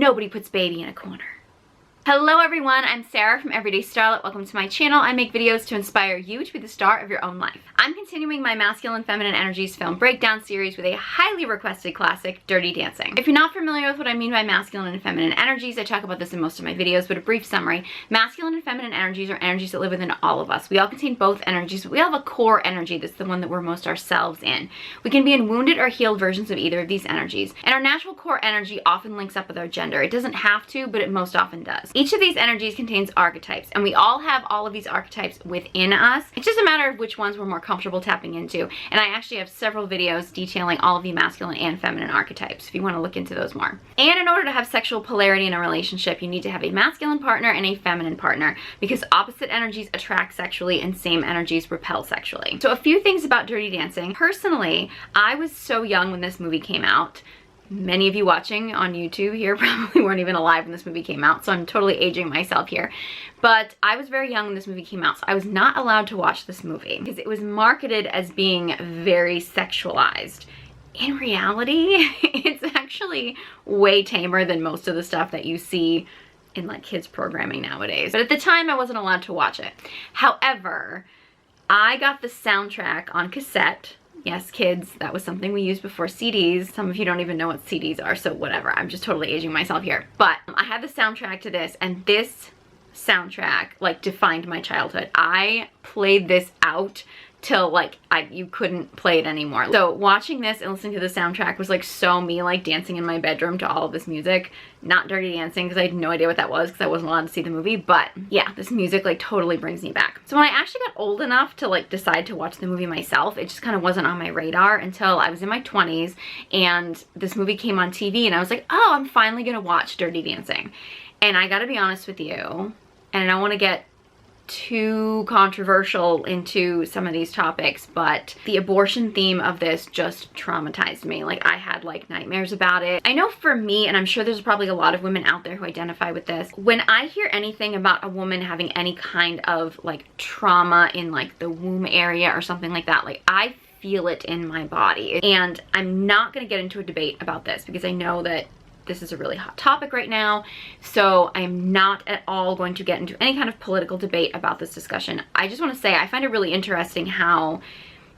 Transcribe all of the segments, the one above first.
Nobody puts baby in a corner. Hello everyone, I'm Sarah from Everyday Starlet. Welcome to my channel. I make videos to inspire you to be the star of your own life. I'm continuing my Masculine Feminine Energies film breakdown series with a highly requested classic, Dirty Dancing. If you're not familiar with what I mean by masculine and feminine energies, I talk about this in most of my videos, but a brief summary. Masculine and feminine energies are energies that live within all of us. We all contain both energies, but we all have a core energy that's the one that we're most ourselves in. We can be in wounded or healed versions of either of these energies, and our natural core energy often links up with our gender. It doesn't have to, but it most often does. Each of these energies contains archetypes, and we all have all of these archetypes within us. It's just a matter of which ones we're more comfortable tapping into, and I actually have several videos detailing all of the masculine and feminine archetypes if you want to look into those more. And in order to have sexual polarity in a relationship, you need to have a masculine partner and a feminine partner, because opposite energies attract sexually and same energies repel sexually. So a few things about Dirty Dancing. Personally, I was so young when this movie came out. Many of you watching on YouTube here probably weren't even alive when this movie came out, so I'm totally aging myself here. But I was very young when this movie came out, so I was not allowed to watch this movie because it was marketed as being very sexualized. In reality, it's actually way tamer than most of the stuff that you see in like kids programming nowadays. But at the time, I wasn't allowed to watch it. However, I got the soundtrack on cassette. Yes, kids, that was something we used before CDs. Some of you don't even know what CDs are, so whatever. I'm just totally aging myself here. But I had the soundtrack to this, and this soundtrack like defined my childhood. I played this out till like you couldn't play it anymore. So watching this and listening to the soundtrack was like so me like dancing in my bedroom to all of this music. Not Dirty Dancing because I had no idea what that was because I wasn't allowed to see the movie, but yeah, this music like totally brings me back. So when I actually got old enough to like decide to watch the movie myself, it just kind of wasn't on my radar until I was in my 20s and this movie came on TV and I was like, oh, I'm finally gonna watch Dirty Dancing. And I gotta be honest with you, and I don't want to get too controversial into some of these topics, but the abortion theme of this just traumatized me. Like I had like nightmares about it. I know for me, and I'm sure there's probably a lot of women out there who identify with this, when I hear anything about a woman having any kind of like trauma in like the womb area or something like that, like I feel it in my body. And I'm not going to get into a debate about this because I know that this is a really hot topic right now, so I'm not at all going to get into any kind of political debate about this discussion. I just want to say I find it really interesting how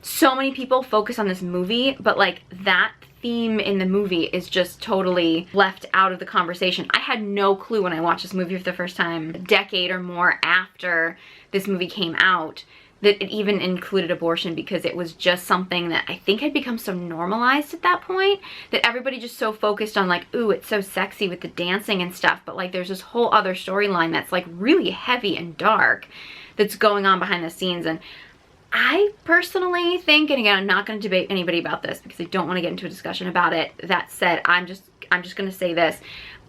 so many people focus on this movie, but like that theme in the movie is just totally left out of the conversation. I had no clue when I watched this movie for the first time, a decade or more after this movie came out, that it even included abortion, because it was just something that I think had become so normalized at that point that everybody just so focused on like, ooh, it's so sexy with the dancing and stuff, but like there's this whole other storyline that's like really heavy and dark that's going on behind the scenes. And I personally think, and again, I'm not going to debate anybody about this because I don't want to get into a discussion about it. That said, I'm just going to say this.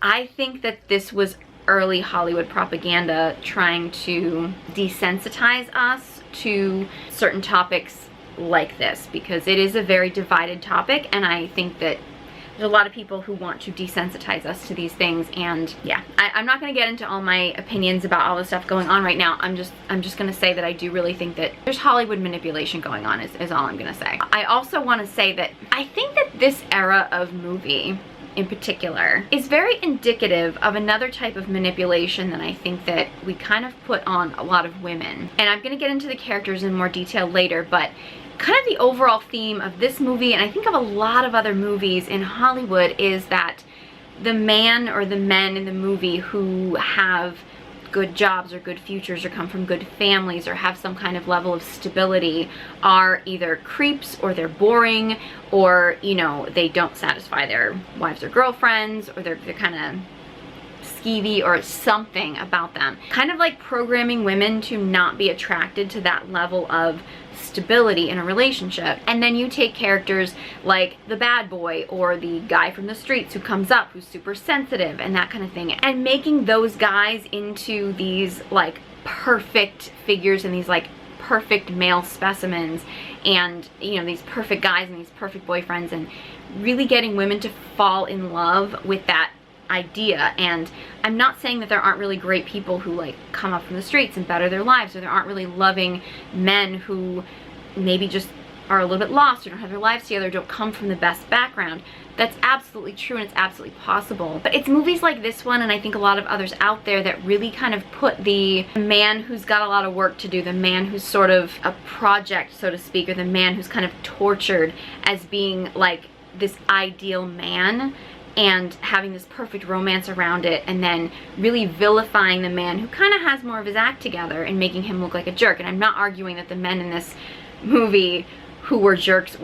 I think that this was early Hollywood propaganda trying to desensitize us to certain topics like this, because it is a very divided topic, and I think that there's a lot of people who want to desensitize us to these things. And yeah, I'm not going to get into all my opinions about all the stuff going on right now. I'm just going to say that I do really think that there's Hollywood manipulation going on is all I'm going to say. I also want to say that I think that this era of movie in particular is very indicative of another type of manipulation that I think that we kind of put on a lot of women. And I'm going to get into the characters in more detail later, but kind of the overall theme of this movie, and I think of a lot of other movies in Hollywood, is that the man or the men in the movie who have good jobs or good futures or come from good families or have some kind of level of stability are either creeps, or they're boring, or, you know, they don't satisfy their wives or girlfriends, or they're kind of skeevy or something about them. Kind of like programming women to not be attracted to that level of stability in a relationship. And then you take characters like the bad boy or the guy from the streets who comes up who's super sensitive and that kind of thing, and making those guys into these like perfect figures and these like perfect male specimens, and you know, these perfect guys and these perfect boyfriends, and really getting women to fall in love with that idea. And I'm not saying that there aren't really great people who like come up from the streets and better their lives, or there aren't really loving men who maybe just are a little bit lost or don't have their lives together, don't come from the best background. That's absolutely true and it's absolutely possible. But it's movies like this one, and I think a lot of others out there, that really kind of put the man who's got a lot of work to do, the man who's sort of a project, so to speak, or the man who's kind of tortured, as being like this ideal man, and having this perfect romance around it, and then really vilifying the man who kind of has more of his act together and making him look like a jerk. And I'm not arguing that the men in this movie who were jerks,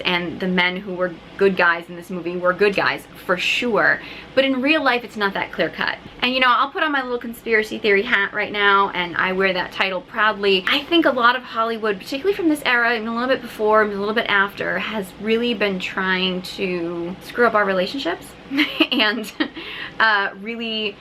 and the men who were good guys in this movie were good guys, for sure. But in real life, it's not that clear cut. And you know, I'll put on my little conspiracy theory hat right now, and I wear that title proudly. I think a lot of Hollywood, particularly from this era, even a little bit before, and a little bit after, has really been trying to screw up our relationships and really,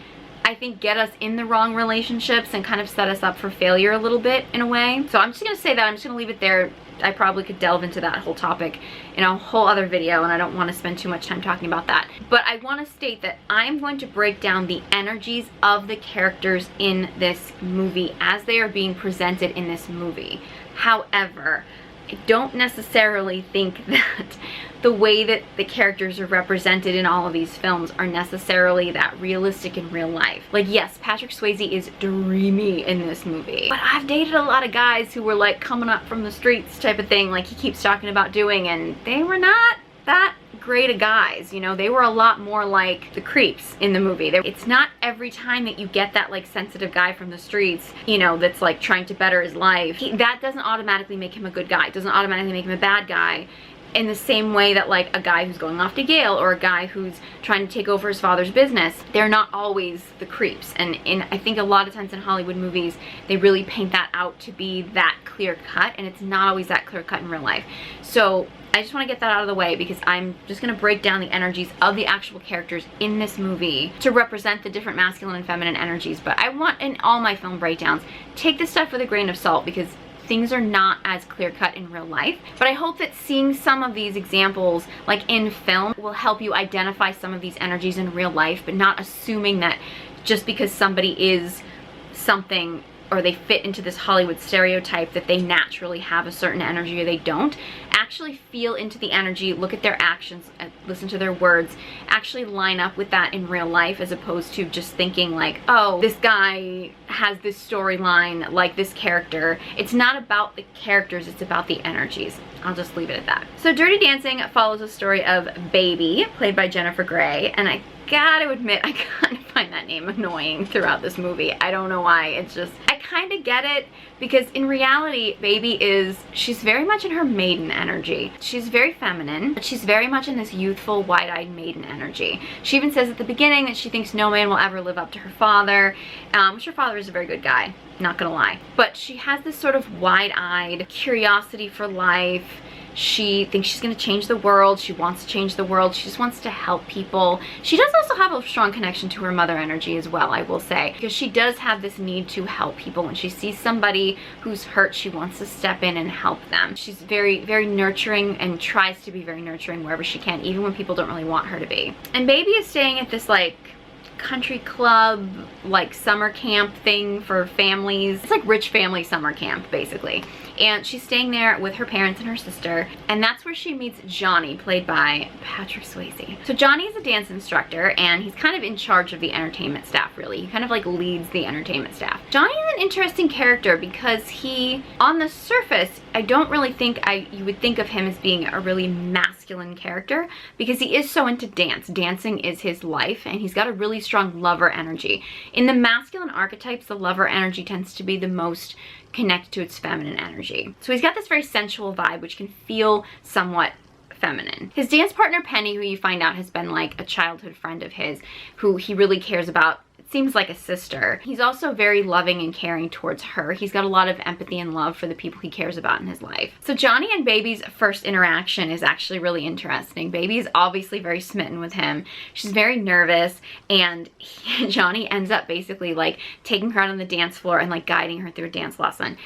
I think, get us in the wrong relationships and kind of set us up for failure a little bit, in a way. So I'm just gonna say that. I'm just gonna leave it there. I probably could delve into that whole topic in a whole other video, and I don't want to spend too much time talking about that. But I want to state that I'm going to break down the energies of the characters in this movie as they are being presented in this movie. However, I don't necessarily think that the way that the characters are represented in all of these films are necessarily that realistic in real life. Like, yes, Patrick Swayze is dreamy in this movie, but I've dated a lot of guys who were like coming up from the streets type of thing, like he keeps talking about doing, and they were not that great of guys, you know. They were a lot more like the creeps in the movie. It's not every time that you get that like sensitive guy from the streets, you know, that's like trying to better his life. That doesn't automatically make him a good guy. It doesn't automatically make him a bad guy, in the same way that like a guy who's going off to Yale or a guy who's trying to take over his father's business, they're not always the creeps. And I think a lot of times in Hollywood movies, they really paint that out to be that clear cut, and it's not always that clear cut in real life. So I just want to get that out of the way, because I'm just going to break down the energies of the actual characters in this movie to represent the different masculine and feminine energies. But I want, in all my film breakdowns, take this stuff with a grain of salt, because things are not as clear cut in real life. But I hope that seeing some of these examples like in film will help you identify some of these energies in real life, but not assuming that just because somebody is something, or they fit into this Hollywood stereotype, that they naturally have a certain energy or they don't. Actually feel into the energy, look at their actions, listen to their words, actually line up with that in real life, as opposed to just thinking like, oh, this guy has this storyline like this character. It's not about the characters, it's about the energies. I'll just leave it at that. So Dirty Dancing follows the story of Baby, played by Jennifer Grey, and I gotta admit, I kind of find that name annoying throughout this movie. I don't know why. It's just, I kind of get it, because in reality, Baby she's very much in her maiden energy. She's very feminine, but she's very much in this youthful, wide-eyed maiden energy. She even says at the beginning that she thinks no man will ever live up to her father, which her father is a very good guy, not gonna lie. But she has this sort of wide-eyed curiosity for life. She thinks she's going to change the world. She wants to change the world. She just wants to help people. She does also have a strong connection to her mother energy as well, I will say, because she does have this need to help people. When she sees somebody who's hurt, she wants to step in and help them. She's very, very nurturing, and tries to be very nurturing wherever she can, even when people don't really want her to be. And Baby is staying at this like country club, like summer camp thing for families. It's like rich family summer camp, basically. And she's staying there with her parents and her sister, and that's where she meets Johnny, played by Patrick Swayze. So Johnny is a dance instructor, and he's kind of in charge of the entertainment staff, really. He kind of like leads the entertainment staff. Johnny is an interesting character because he, on the surface, I don't really think you would think of him as being a really masculine character, because he is so into dance. Dancing is his life, and he's got a really strong lover energy. In the masculine archetypes, the lover energy tends to be the most connected to its feminine energy. So he's got this very sensual vibe, which can feel somewhat feminine. His dance partner Penny, who you find out has been like a childhood friend of his, who he really cares about, it seems like a sister. He's also very loving and caring towards her. He's got a lot of empathy and love for the people he cares about in his life. So Johnny and Baby's first interaction is actually really interesting. Baby's obviously very smitten with him. She's very nervous, and Johnny ends up basically like taking her out on the dance floor and like guiding her through a dance lesson.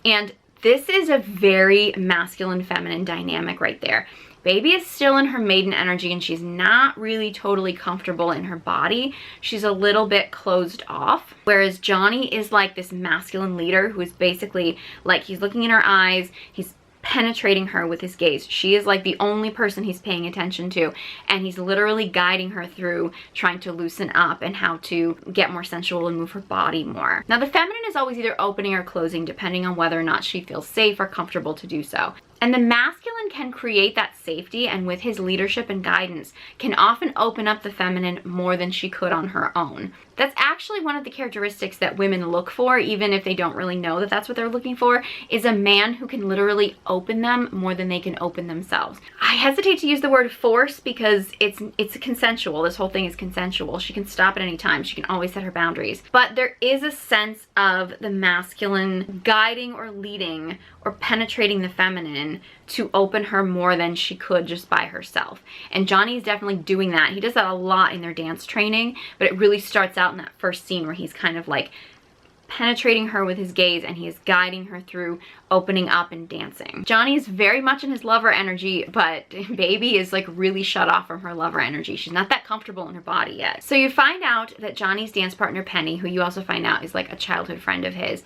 And this is a very masculine feminine dynamic right there. Baby is still in her maiden energy, and she's not really totally comfortable in her body. She's a little bit closed off. Whereas Johnny is like this masculine leader who is basically like, he's looking in her eyes, he's penetrating her with his gaze. She is like the only person he's paying attention to, and he's literally guiding her through trying to loosen up and how to get more sensual and move her body more. Now, the feminine is always either opening or closing depending on whether or not she feels safe or comfortable to do so. And the masculine can create that safety, and with his leadership and guidance can often open up the feminine more than she could on her own. That's actually one of the characteristics that women look for, even if they don't really know that that's what they're looking for, is a man who can literally open them more than they can open themselves. I hesitate to use the word force because it's consensual. This whole thing is consensual. She can stop at any time. She can always set her boundaries. But there is a sense of the masculine guiding or leading or penetrating the feminine to open her more than she could just by herself. And Johnny is definitely doing that. He does that a lot in their dance training, but it really starts out in that first scene where he's kind of like penetrating her with his gaze, and he is guiding her through opening up and dancing. Johnny is very much in his lover energy, but Baby is like really shut off from her lover energy. She's not that comfortable in her body yet. So you find out that Johnny's dance partner Penny, who you also find out is like a childhood friend of his,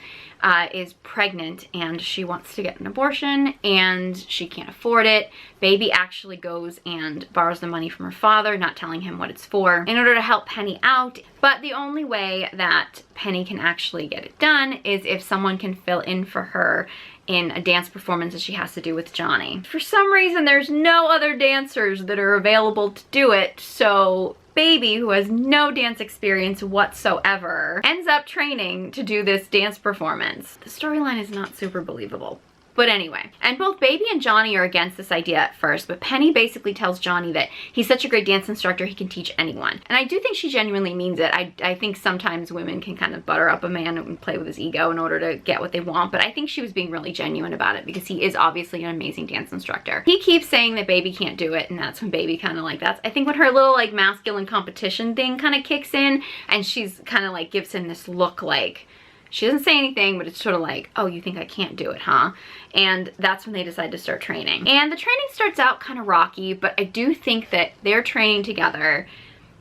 is pregnant, and she wants to get an abortion and she can't afford it. Baby actually goes and borrows the money from her father, not telling him what it's for, in order to help Penny out. But the only way that Penny can actually get it done is if someone can fill in for her in a dance performance that she has to do with Johnny. For some reason, there's no other dancers that are available to do it, so Baby, who has no dance experience whatsoever, ends up training to do this dance performance. The storyline is not super believable. But anyway, and both Baby and Johnny are against this idea at first, but Penny basically tells Johnny that he's such a great dance instructor, he can teach anyone. And I do think she genuinely means it. I think sometimes women can kind of butter up a man and play with his ego in order to get what they want, but I think she was being really genuine about it because he is obviously an amazing dance instructor. He keeps saying that Baby can't do it, and that's when Baby kind of like, I think when her little like masculine competition thing kind of kicks in, and she's kind of like gives him this look like, she doesn't say anything, but it's sort of like, oh, you think I can't do it, huh? And that's when they decide to start training. And the training starts out kind of rocky, but I do think that their training together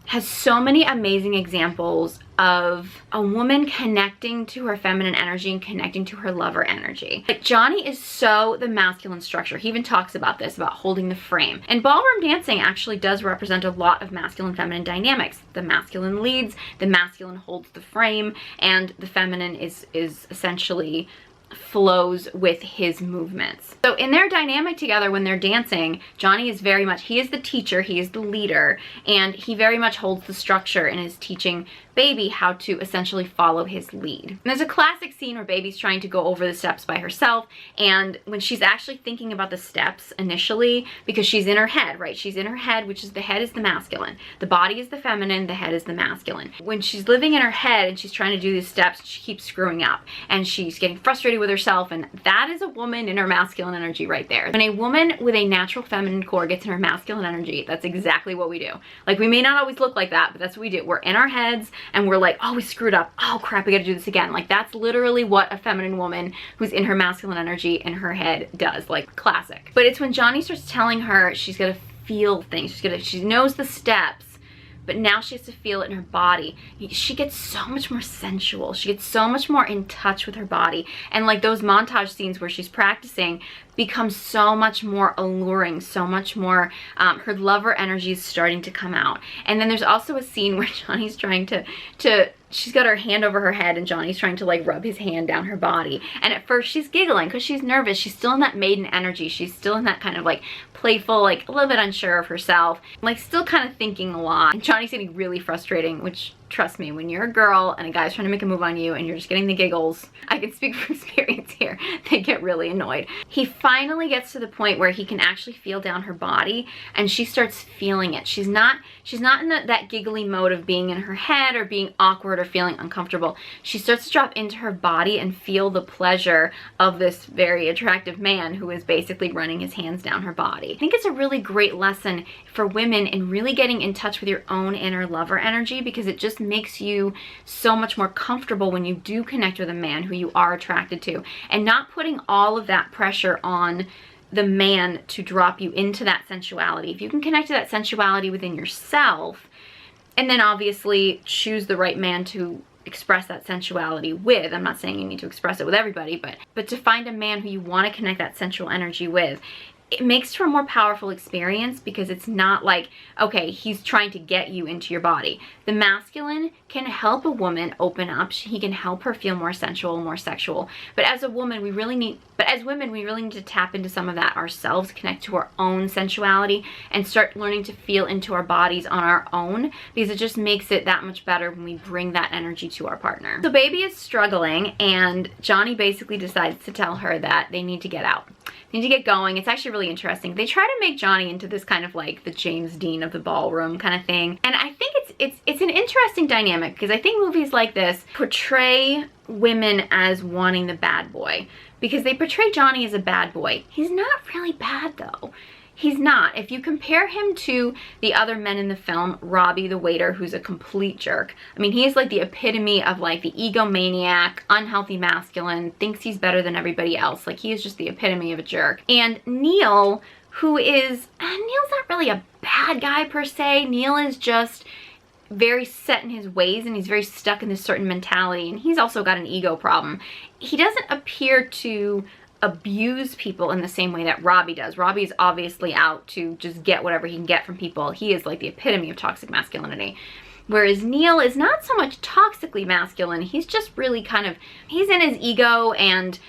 has so many amazing examples of a woman connecting to her feminine energy and connecting to her lover energy. Like, Johnny is so the masculine structure. He even talks about this, about holding the frame. And ballroom dancing actually does represent a lot of masculine feminine dynamics. The masculine leads, the masculine holds the frame, and the feminine is essentially flows with his movements. So in their dynamic together when they're dancing, Johnny is very much, he is the teacher, he is the leader, and he very much holds the structure and is teaching Baby how to essentially follow his lead. And there's a classic scene where Baby's trying to go over the steps by herself, and when she's actually thinking about the steps initially, because she's in her head, right? She's in her head, which is the head is the masculine, the body is the feminine, the head is the masculine. When she's living in her head and she's trying to do these steps, she keeps screwing up and she's getting frustrated with herself, and that is a woman in her masculine energy right there. When a woman with a natural feminine core gets in her masculine energy, that's exactly what we do. Like, we may not always look like that, but that's what we do. We're in our heads and we're like, oh, we screwed up. Oh crap, we gotta do this again. Like, that's literally what a feminine woman who's in her masculine energy in her head does, like classic. But it's when Johnny starts telling her she's gotta feel things, she knows the steps, but now she has to feel it in her body. She gets so much more sensual. She gets so much more in touch with her body. And like those montage scenes where she's practicing become so much more alluring, so much more, her lover energy is starting to come out. And then there's also a scene where Johnny's trying to she's got her hand over her head and Johnny's trying to like rub his hand down her body. And at first she's giggling because she's nervous. She's still in that maiden energy. She's still in that kind of like playful, like a little bit unsure of herself, like still kind of thinking a lot. And Johnny's getting really frustrating, which, trust me, when you're a girl and a guy's trying to make a move on you and you're just getting the giggles, I can speak from experience here, they get really annoyed. He finally gets to the point where he can actually feel down her body and she starts feeling it. She's not in that giggly mode of being in her head or being awkward or feeling uncomfortable. She starts to drop into her body and feel the pleasure of this very attractive man who is basically running his hands down her body. I think it's a really great lesson for women in really getting in touch with your own inner lover energy, because it just makes you so much more comfortable when you do connect with a man who you are attracted to, and not putting all of that pressure on the man to drop you into that sensuality. If you can connect to that sensuality within yourself, and then obviously choose the right man to express that sensuality with. I'm not saying you need to express it with everybody, but to find a man who you want to connect that sensual energy with, it makes for a more powerful experience, because it's not like, okay, he's trying to get you into your body. The masculine can help a woman open up. He can help her feel more sensual, more sexual. But as a woman, we really need, as women, we really need to tap into some of that ourselves, connect to our own sensuality, and start learning to feel into our bodies on our own, because it just makes it that much better when we bring that energy to our partner. So baby is struggling, and Johnny basically decides to tell her that they need to get out. They need to get going. It's actually really interesting. They try to make Johnny into this kind of like the James Dean of the ballroom kind of thing. And I think it's an interesting dynamic, because I think movies like this portray women as wanting the bad boy, because they portray Johnny as a bad boy. He's not really bad though. He's not. If you compare him to the other men in the film, Robbie the waiter, who's a complete jerk. I mean, he is like the epitome of like the egomaniac, unhealthy masculine, thinks he's better than everybody else. Like, he is just the epitome of a jerk. And Neil, who is, Neil's not really a bad guy per se. Neil is just very set in his ways, and he's very stuck in this certain mentality, and he's also got an ego problem. He doesn't appear to abuse people in the same way that Robbie does. Robbie is obviously out to just get whatever he can get from people. He is like the epitome of toxic masculinity. Whereas Neil is not so much toxically masculine. He's just really kind of, he's in his ego and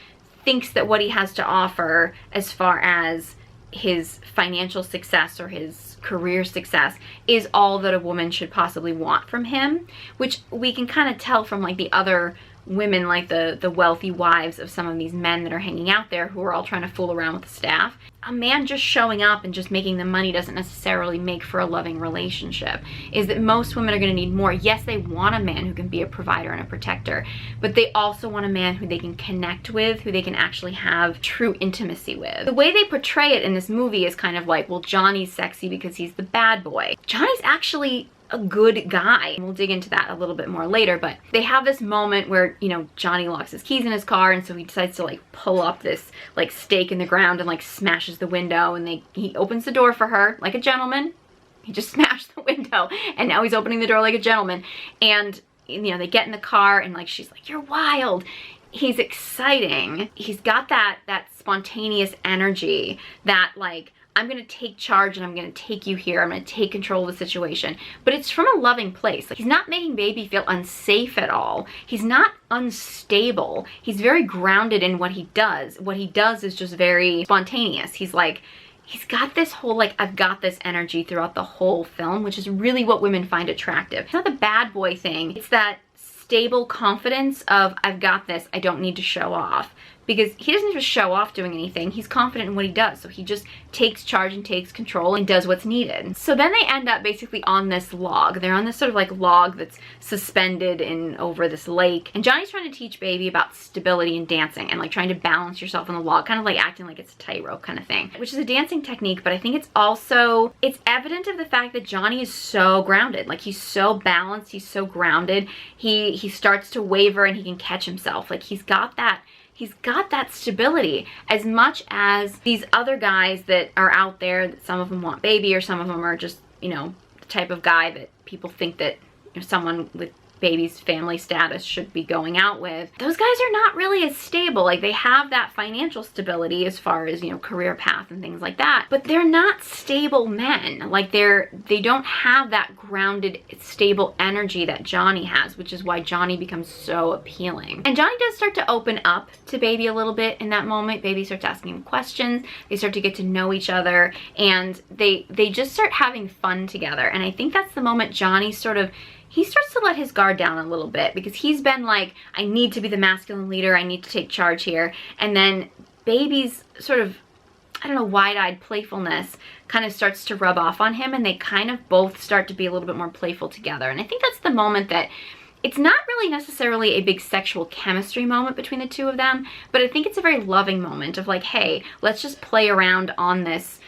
thinks that what he has to offer as far as his financial success or his career success is all that a woman should possibly want from him, which we can kind of tell from like the other women, like the wealthy wives of some of these men that are hanging out there, who are all trying to fool around with the staff. A man just showing up and just making the money doesn't necessarily make for a loving relationship. Is that most women are going to need more. Yes, they want a man who can be a provider and a protector, but they also want a man who they can connect with, who they can actually have true intimacy with. The way they portray it in this movie is kind of like, well, Johnny's sexy because he's the bad boy. Johnny's actually a good guy. We'll dig into that a little bit more later, but they have this moment where, you know, Johnny locks his keys in his car, and so he decides to like pull up this like stake in the ground and like smashes the window, and he opens the door for her like a gentleman. He just smashed the window, and now he's opening the door like a gentleman. And, you know, they get in the car, and like she's like, "You're wild." He's exciting. He's got that spontaneous energy that like, I'm going to take charge and I'm going to take you here. I'm going to take control of the situation. But it's from a loving place. Like, he's not making baby feel unsafe at all. He's not unstable. He's very grounded in what he does. What he does is just very spontaneous. He's like, he's got this whole like, I've got this energy throughout the whole film, which is really what women find attractive. It's not the bad boy thing. It's that stable confidence of, I've got this. I don't need to show off. Because he doesn't just show off doing anything. He's confident in what he does. So he just takes charge and takes control and does what's needed. So then they end up basically on this log. They're on this sort of like log that's suspended over this lake. And Johnny's trying to teach baby about stability and dancing and like trying to balance yourself on the log, kind of like acting like it's a tightrope kind of thing, which is a dancing technique. But I think it's also, it's evident of the fact that Johnny is so grounded. Like, he's so balanced. He's so grounded. He starts to waver and he can catch himself. Like, he's got that stability, as much as these other guys that are out there, that some of them want baby, or some of them are just, you know, the type of guy that people think that, you know, someone with baby's family status should be going out with. Those guys are not really as stable. Like, they have that financial stability as far as, you know, career path and things like that, but they're not stable men. Like, they don't have that grounded, stable energy that Johnny has, which is why Johnny becomes so appealing. And Johnny does start to open up to baby a little bit in that moment. Baby starts asking him questions. They start to get to know each other, and they just start having fun together. And I think that's the moment Johnny he starts to let his guard down a little bit, because he's been like, I need to be the masculine leader. I need to take charge here. And then baby's sort of, I don't know, wide-eyed playfulness kind of starts to rub off on him, and they kind of both start to be a little bit more playful together. And I think that's the moment that it's not really necessarily a big sexual chemistry moment between the two of them, but I think it's a very loving moment of like, hey, let's just play around on this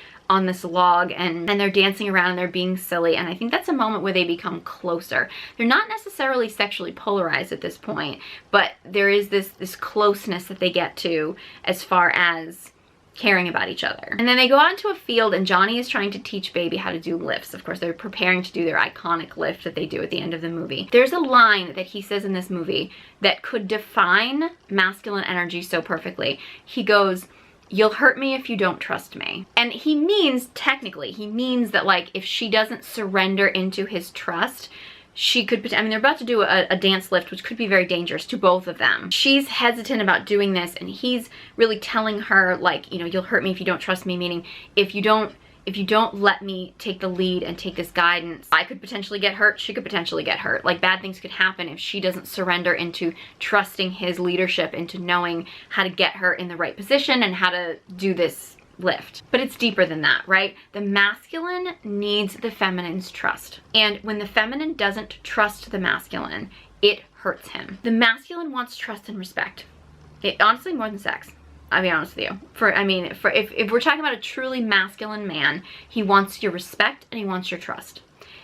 log, and they're dancing around and they're being silly. And I think that's a moment where they become closer. They're not necessarily sexually polarized at this point, but there is this closeness that they get to, as far as caring about each other. And then they go out into a field and Johnny is trying to teach Baby how to do lifts. Of course, they're preparing to do their iconic lift that they do at the end of the movie. There's a line that he says in this movie that could define masculine energy so perfectly. He goes, "You'll hurt me if you don't trust me." And he means, technically, he means that like if she doesn't surrender into his trust, she could, I mean, they're about to do a dance lift, which could be very dangerous to both of them. She's hesitant about doing this, and he's really telling her, like, you know, "You'll hurt me if you don't trust me," meaning if you don't let me take the lead and take this guidance, I could potentially get hurt, she could potentially get hurt. Like, bad things could happen if she doesn't surrender into trusting his leadership, into knowing how to get her in the right position and how to do this lift. But it's deeper than that, right? The masculine needs the feminine's trust. And when the feminine doesn't trust the masculine, it hurts him. The masculine wants trust and respect. Honestly, more than sex. I'll be honest with you. If we're talking about a truly masculine man, he wants your respect and he wants your trust.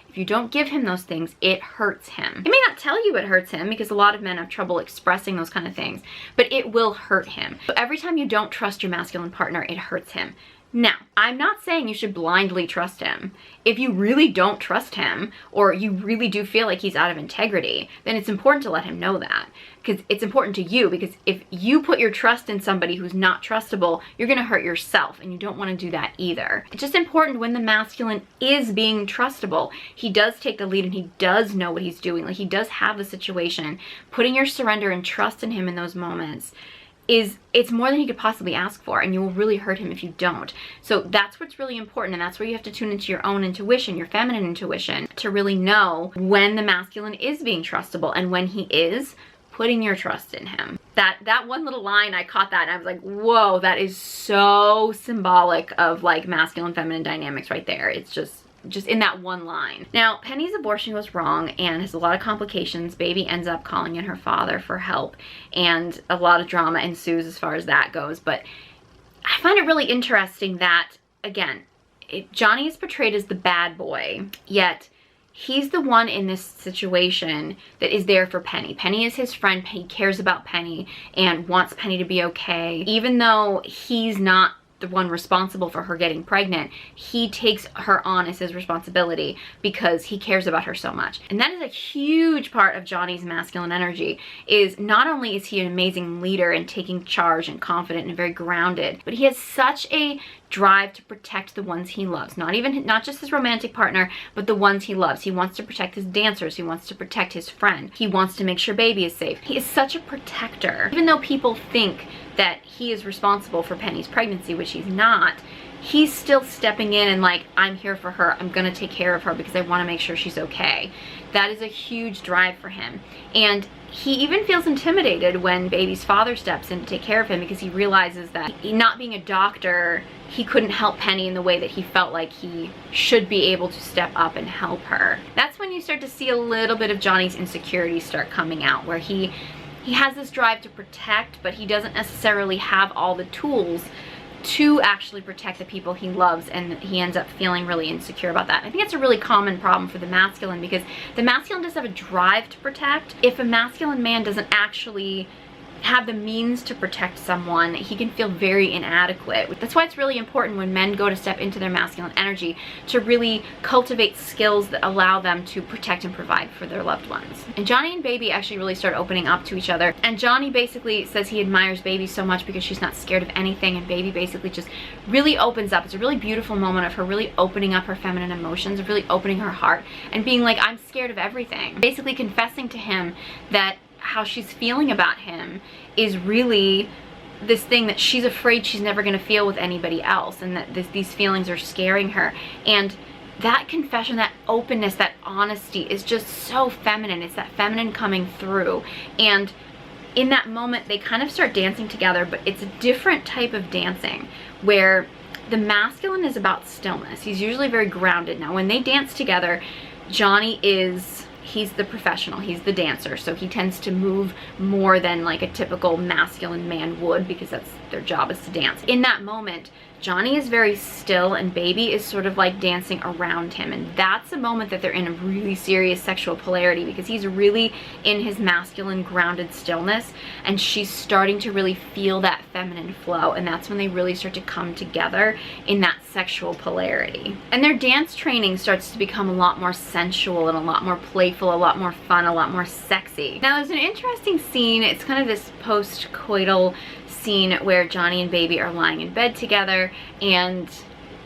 If you don't give him those things, it hurts him. It may not tell you it hurts him because a lot of men have trouble expressing those kind of things, but it will hurt him. So every time you don't trust your masculine partner, it hurts him. Now, I'm not saying you should blindly trust him. If you really don't trust him, or you really do feel like he's out of integrity, then it's important to let him know that. Because it's important to you, because if you put your trust in somebody who's not trustable, you're gonna hurt yourself, and you don't wanna do that either. It's just important when the masculine is being trustable, he does take the lead and he does know what he's doing. Like, he does have the situation. Putting your surrender and trust in him in those moments it's more than he could possibly ask for, and you will really hurt him if you don't. So that's what's really important, and that's where you have to tune into your own intuition, your feminine intuition, to really know when the masculine is being trustable and when he is, putting your trust in him. That one little line, I caught that and I was like, whoa, that is so symbolic of like masculine feminine dynamics right there. It's just in that one line. Now, Penny's abortion goes wrong and has a lot of complications. Baby ends up calling in her father for help, and a lot of drama ensues as far as that goes. But I find it really interesting that, again, Johnny is portrayed as the bad boy, yet he's the one in this situation that is there for Penny. Penny is his friend. He cares about Penny and wants Penny to be okay. Even though he's not the one responsible for her getting pregnant, he takes her on as his responsibility because he cares about her so much. And that is a huge part of Johnny's masculine energy. Is not only is he an amazing leader and taking charge and confident and very grounded, but he has such a drive to protect the ones he loves. Not just his romantic partner, but the ones he loves. He wants to protect his dancers. He wants to protect his friend. He wants to make sure Baby is safe. He is such a protector. Even though people think that he is responsible for Penny's pregnancy, which he's not, he's still stepping in and like, I'm here for her. I'm gonna take care of her because I want to make sure she's okay. That is a huge drive for him. And he even feels intimidated when Baby's father steps in to take care of him, because he realizes that not being a doctor, he couldn't help Penny in the way that he felt like he should be able to step up and help her. That's when you start to see a little bit of Johnny's insecurities start coming out, where he has this drive to protect, but he doesn't necessarily have all the tools to actually protect the people he loves, and he ends up feeling really insecure about that. I think it's a really common problem for the masculine, because the masculine does have a drive to protect. If a masculine man doesn't actually have the means to protect someone, he can feel very inadequate. That's why it's really important when men go to step into their masculine energy to really cultivate skills that allow them to protect and provide for their loved ones. And Johnny and Baby actually really start opening up to each other, and Johnny basically says he admires Baby so much because she's not scared of anything, and Baby basically just really opens up. It's a really beautiful moment of her really opening up her feminine emotions, of really opening her heart and being like, I'm scared of everything. Basically confessing to him that how she's feeling about him is really this thing that she's afraid she's never going to feel with anybody else, and that these feelings are scaring her. And that confession, that openness, that honesty is just so feminine. It's that feminine coming through. And in that moment, they kind of start dancing together, but it's a different type of dancing, where the masculine is about stillness. He's usually very grounded. Now, when they dance together, Johnny is he's the professional, he's the dancer, so he tends to move more than like a typical masculine man would, because that's their job, is to dance. In that moment, Johnny is very still and Baby is sort of like dancing around him, and that's a moment that they're in a really serious sexual polarity, because he's really in his masculine grounded stillness and she's starting to really feel that feminine flow, and that's when they really start to come together in that sexual polarity. And their dance training starts to become a lot more sensual and a lot more playful, a lot more fun, a lot more sexy. Now there's an interesting scene, it's kind of this post-coital scene where Johnny and Baby are lying in bed together, and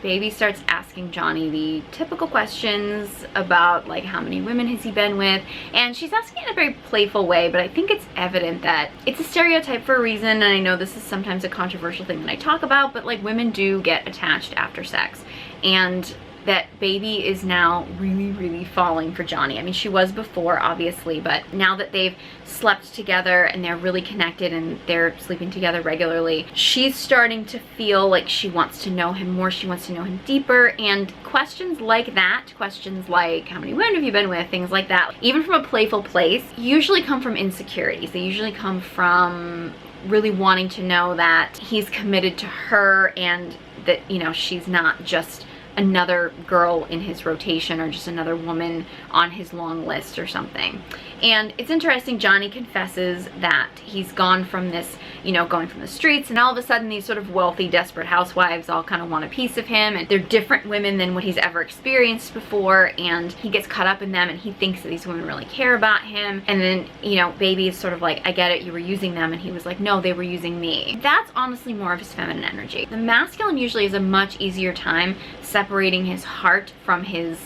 Baby starts asking Johnny the typical questions about like how many women has he been with, and she's asking in a very playful way, but I think it's evident that it's a stereotype for a reason, and I know this is sometimes a controversial thing that I talk about, but like women do get attached after sex, and that Baby is now really falling for Johnny. I mean, she was before, obviously, but now that they've slept together and they're really connected and they're sleeping together regularly, she's starting to feel like she wants to know him more, she wants to know him deeper, and questions like that, questions like how many women have you been with, things like that, even from a playful place, usually come from insecurities. They usually come from really wanting to know that he's committed to her and that, you know, she's not just another girl in his rotation or just another woman on his long list or something. And it's interesting, Johnny confesses that he's gone from this, you know, going from the streets, and all of a sudden these sort of wealthy, desperate housewives all kind of want a piece of him, and they're different women than what he's ever experienced before, and he gets caught up in them and he thinks that these women really care about him. And then, you know, Baby is sort of like, I get it, you were using them, and he was like, no, they were using me. That's honestly more of his feminine energy. The masculine usually has a much easier time separating his heart from his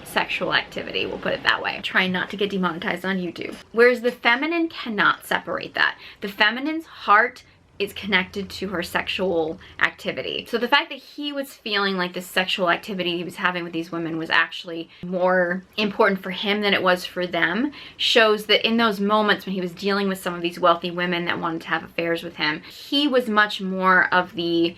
sexual activity, we'll put it that way. Trying not to get demonetized on YouTube. Whereas the feminine cannot separate that. The feminine's heart is connected to her sexual activity. So the fact that he was feeling like the sexual activity he was having with these women was actually more important for him than it was for them shows that in those moments when he was dealing with some of these wealthy women that wanted to have affairs with him, he was much more of the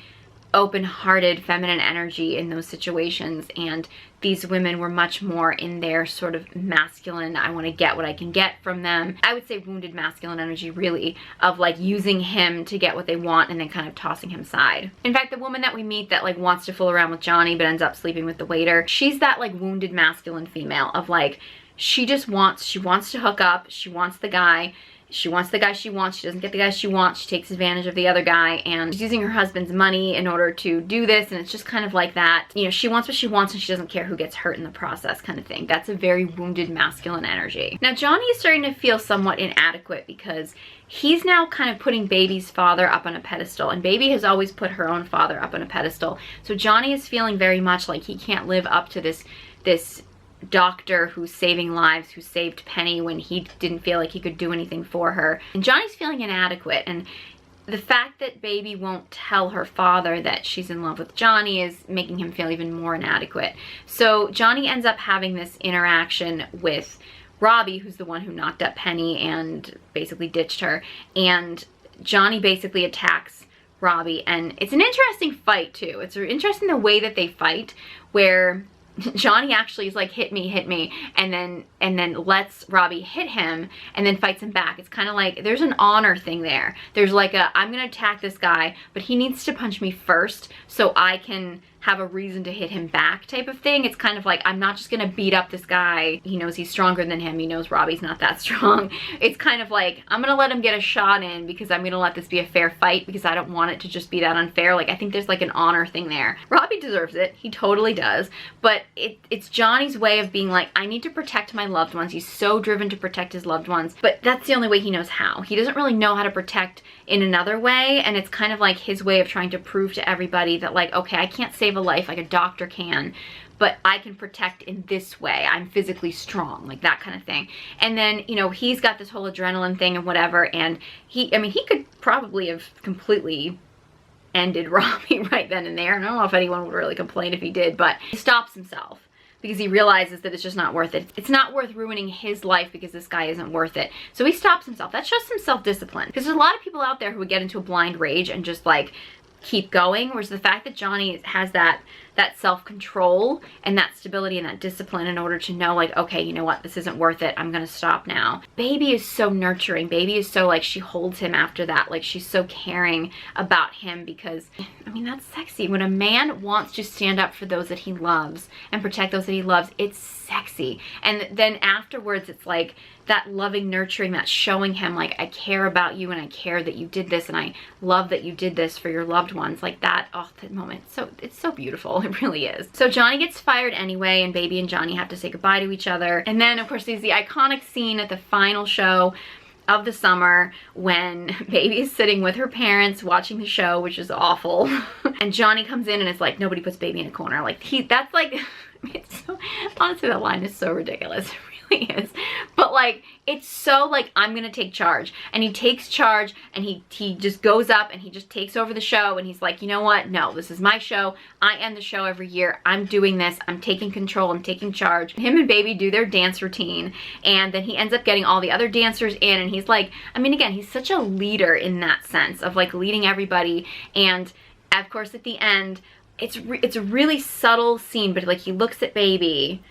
open-hearted feminine energy in those situations, and these women were much more in their sort of masculine, I want to get what I can get from them. I would say wounded masculine energy, really, of like using him to get what they want and then kind of tossing him aside. In fact, the woman that we meet that like wants to fool around with Johnny but ends up sleeping with the waiter, she's that like wounded masculine female of like, she wants to hook up, she wants the guy, she wants, she doesn't get the guy she wants, she takes advantage of the other guy, and she's using her husband's money in order to do this, and it's just kind of like that. You know, she wants what she wants and she doesn't care who gets hurt in the process kind of thing. That's a very wounded masculine energy. Now Johnny is starting to feel somewhat inadequate because he's now kind of putting Baby's father up on a pedestal, and Baby has always put her own father up on a pedestal. So Johnny is feeling very much like he can't live up to this doctor who's saving lives, who saved Penny when he didn't feel like he could do anything for her. And Johnny's feeling inadequate, and the fact that Baby won't tell her father that she's in love with Johnny is making him feel even more inadequate. So Johnny ends up having this interaction with Robbie, who's the one who knocked up Penny and basically ditched her, and Johnny basically attacks Robbie, and it's an interesting fight too. It's interesting the way that they fight, where Johnny actually is like, hit me, and then lets Robbie hit him and then fights him back. It's kind of like there's an honor thing there. There's like a, I'm gonna attack this guy, but he needs to punch me first so I can have a reason to hit him back type of thing. It's kind of like, I'm not just gonna beat up this guy. He knows he's stronger than him. He knows Robbie's not that strong. It's kind of like, I'm gonna let him get a shot in because I'm gonna let this be a fair fight because I don't want it to just be that unfair. Like, I think there's like an honor thing there. Robbie deserves it. He totally does. But it's Johnny's way of being like, I need to protect my loved ones. He's so driven to protect his loved ones, but that's the only way he knows how. He doesn't really know how to protect in another way, and it's kind of like his way of trying to prove to everybody that like, okay, I can't save a life like a doctor can, but I can protect in this way. I'm physically strong, like that kind of thing. And then, you know, he's got this whole adrenaline thing and whatever, and I mean, he could probably have completely ended Robbie right then and there. And I don't know if anyone would really complain if he did, but he stops himself because he realizes that it's just not worth it. It's not worth ruining his life because this guy isn't worth it. So he stops himself. That shows some self-discipline, because there's a lot of people out there who would get into a blind rage and just like keep going, whereas the fact that Johnny has that that self-control and that stability and that discipline in order to know, like, okay, you know what, this isn't worth it, I'm gonna stop now. Baby is so nurturing. Baby is so, like, she holds him after that, like, she's so caring about him, because I mean, that's sexy. When a man wants to stand up for those that he loves and protect those that he loves, it's sexy. And then afterwards, it's like that loving, nurturing, that showing him, like, I care about you and I care that you did this and I love that you did this for your loved ones. Like that, oh, that moment, so it's so beautiful. It really is. So Johnny gets fired anyway, and Baby and Johnny have to say goodbye to each other. And then of course there's the iconic scene at the final show of the summer when Baby is sitting with her parents watching the show, which is awful. And Johnny comes in and it's like, nobody puts Baby in a corner. Like, that's like, it's so, honestly, that line is so ridiculous. It really is. But like, it's so like, I'm gonna take charge. And he takes charge, and he just goes up and he just takes over the show, and he's like, you know what? No, this is my show. I end the show every year. I'm doing this. I'm taking control. I'm taking charge. Him and Baby do their dance routine, and then he ends up getting all the other dancers in, and he's like, I mean, again, he's such a leader in that sense of like leading everybody. And of course at the end, it's a really subtle scene, but like he looks at Baby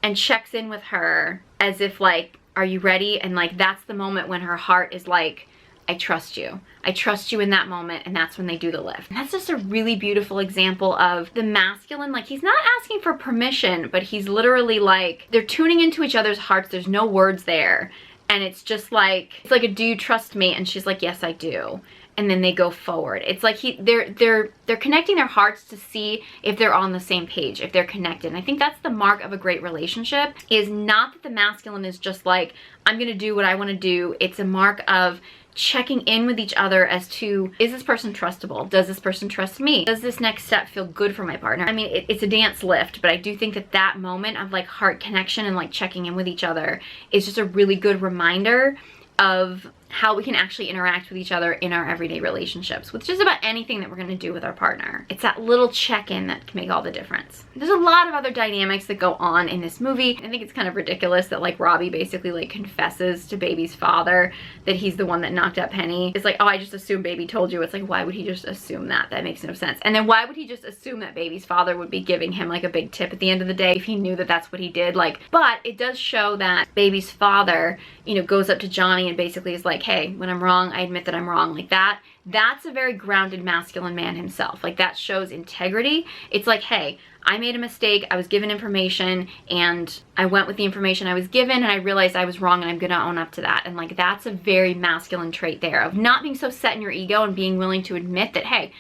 and checks in with her as if like, are you ready? And like, that's the moment when her heart is like, I trust you. I trust you in that moment. And that's when they do the lift. And that's just a really beautiful example of the masculine. Like, he's not asking for permission, but he's literally like, they're tuning into each other's hearts. There's no words there. And it's just like, it's like a, do you trust me? And she's like, yes, I do. And then they go forward. It's like they're connecting their hearts to see if they're on the same page, if they're connected. And I think that's the mark of a great relationship, is not that the masculine is just like, I'm gonna do what I wanna do. It's a mark of checking in with each other as to, is this person trustable? Does this person trust me? Does this next step feel good for my partner? I mean, it's a dance lift, but I do think that that moment of like heart connection and like checking in with each other is just a really good reminder of how we can actually interact with each other in our everyday relationships with just about anything that we're going to do with our partner. It's that little check-in that can make all the difference. There's a lot of other dynamics that go on in this movie. I think it's kind of ridiculous that like Robbie basically like confesses to Baby's father that he's the one that knocked out Penny. It's like, oh, I just assumed Baby told you. It's like, why would he just assume that? That makes no sense. And then why would he just assume that Baby's father would be giving him like a big tip at the end of the day if he knew that that's what he did? Like, but it does show that Baby's father, you know, goes up to Johnny and basically is like, hey, when I'm wrong, I admit that I'm wrong. Like that's a very grounded masculine man himself. Like that shows integrity. It's like, hey, I made a mistake. I was given information and I went with the information I was given and I realized I was wrong and I'm gonna own up to that. And like, that's a very masculine trait there of not being so set in your ego and being willing to admit that, hey,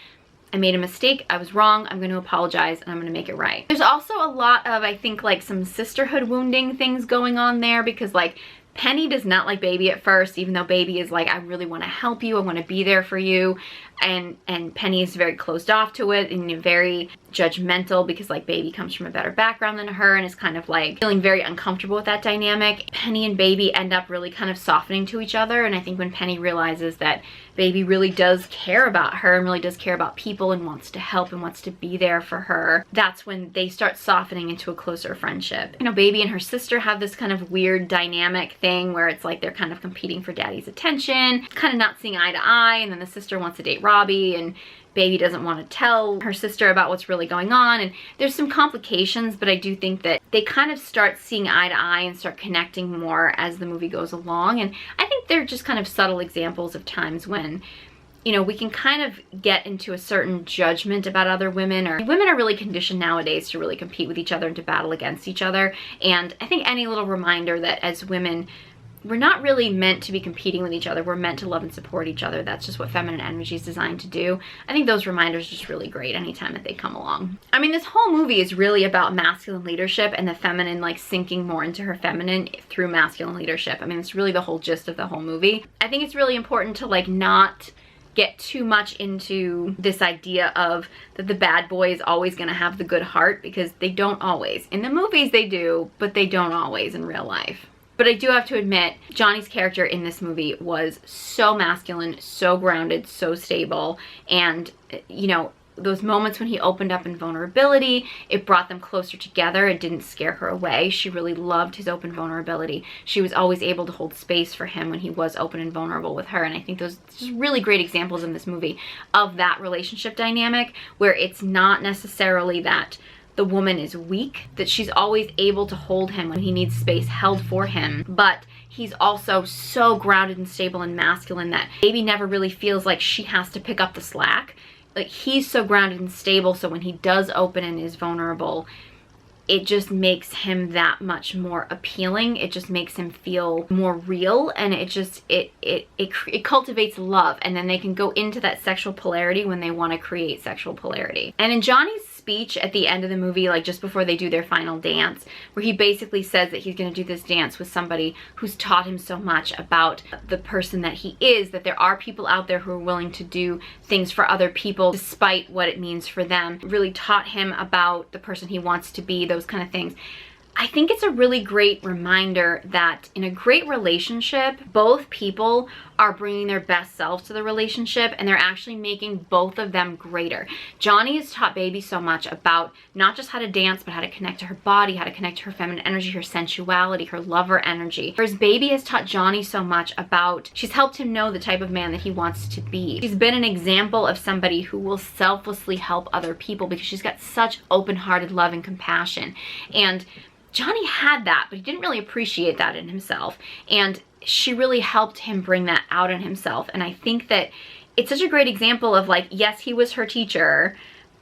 I made a mistake, I was wrong, I'm going to apologize, and I'm going to make it right. There's also a lot of, I think, like some sisterhood wounding things going on there, because like Penny does not like Baby at first, even though Baby is like, I really want to help you, I want to be there for you. And Penny is very closed off to it and very judgmental because like Baby comes from a better background than her and is kind of like feeling very uncomfortable with that dynamic. Penny and Baby end up really kind of softening to each other, and I think when Penny realizes that Baby really does care about her and really does care about people and wants to help and wants to be there for her, that's when they start softening into a closer friendship. You know, Baby and her sister have this kind of weird dynamic thing where it's like they're kind of competing for Daddy's attention, kind of not seeing eye to eye, and then the sister wants to date Robbie and Baby doesn't want to tell her sister about what's really going on, and there's some complications, but I do think that they kind of start seeing eye to eye and start connecting more as the movie goes along. And I think they're just kind of subtle examples of times when, you know, we can kind of get into a certain judgment about other women, or women are really conditioned nowadays to really compete with each other and to battle against each other. And I think any little reminder that as women, we're not really meant to be competing with each other. We're meant to love and support each other. That's just what feminine energy is designed to do. I think those reminders are just really great anytime that they come along. I mean, this whole movie is really about masculine leadership and the feminine like sinking more into her feminine through masculine leadership. I mean, it's really the whole gist of the whole movie. I think it's really important to like not get too much into this idea of that the bad boy is always going to have the good heart, because they don't always. In the movies they do, but they don't always in real life. But I do have to admit, Johnny's character in this movie was so masculine, so grounded, so stable. And, you know, those moments when he opened up in vulnerability, it brought them closer together. It didn't scare her away. She really loved his open vulnerability. She was always able to hold space for him when he was open and vulnerable with her. And I think those are just really great examples in this movie of that relationship dynamic, where it's not necessarily that the woman is weak, that she's always able to hold him when he needs space held for him, but he's also so grounded and stable and masculine that baby never really feels like she has to pick up the slack. Like, he's so grounded and stable, so when he does open and is vulnerable, it just makes him that much more appealing. It just makes him feel more real, and it just it cultivates love, and then they can go into that sexual polarity when they want to create sexual polarity. And in Johnny's speech at the end of the movie, like just before they do their final dance, where he basically says that he's going to do this dance with somebody who's taught him so much about the person that he is, that there are people out there who are willing to do things for other people despite what it means for them, really taught him about the person he wants to be, those kind of things. I think it's a really great reminder that in a great relationship, both people are bringing their best selves to the relationship, and they're actually making both of them greater. Johnny has taught Baby so much about not just how to dance, but how to connect to her body, how to connect to her feminine energy, her sensuality, her lover energy. Whereas Baby has taught Johnny so much about, she's helped him know the type of man that he wants to be. She's been an example of somebody who will selflessly help other people because she's got such open-hearted love and compassion. And Johnny had that, but he didn't really appreciate that in himself. And she really helped him bring that out in himself. And I think that it's such a great example of, like, yes, he was her teacher,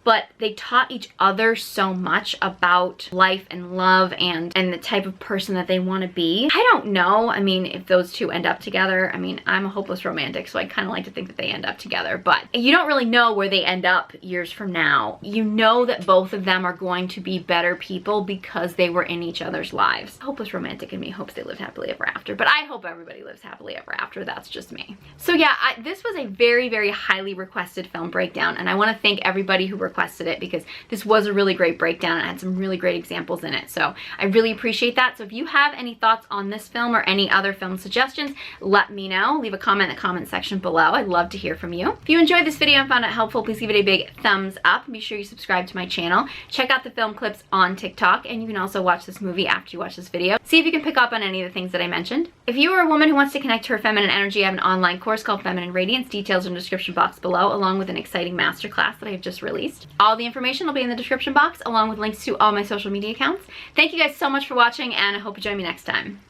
but they taught each other so much about life and love and the type of person that they want to be. I don't know, I mean, if those two end up together. I mean, I'm a hopeless romantic, so I kind of like to think that they end up together, but you don't really know where they end up years from now. You know that both of them are going to be better people because they were in each other's lives. Hopeless romantic in me hopes they lived happily ever after, but I hope everybody lives happily ever after. That's just me. So yeah, this was a very, very highly requested film breakdown, and I want to thank everybody who requested it because this was a really great breakdown and had some really great examples in it. So I really appreciate that. So if you have any thoughts on this film or any other film suggestions, let me know. Leave a comment in the comment section below. I'd love to hear from you. If you enjoyed this video and found it helpful, please give it a big thumbs up. Be sure you subscribe to my channel. Check out the film clips on TikTok, and you can also watch this movie after you watch this video. See if you can pick up on any of the things that I mentioned. If you are a woman who wants to connect to her feminine energy, I have an online course called Feminine Radiance. Details in the description box below, along with an exciting masterclass that I have just released. All the information will be in the description box, along with links to all my social media accounts. Thank you guys so much for watching, and I hope you join me next time.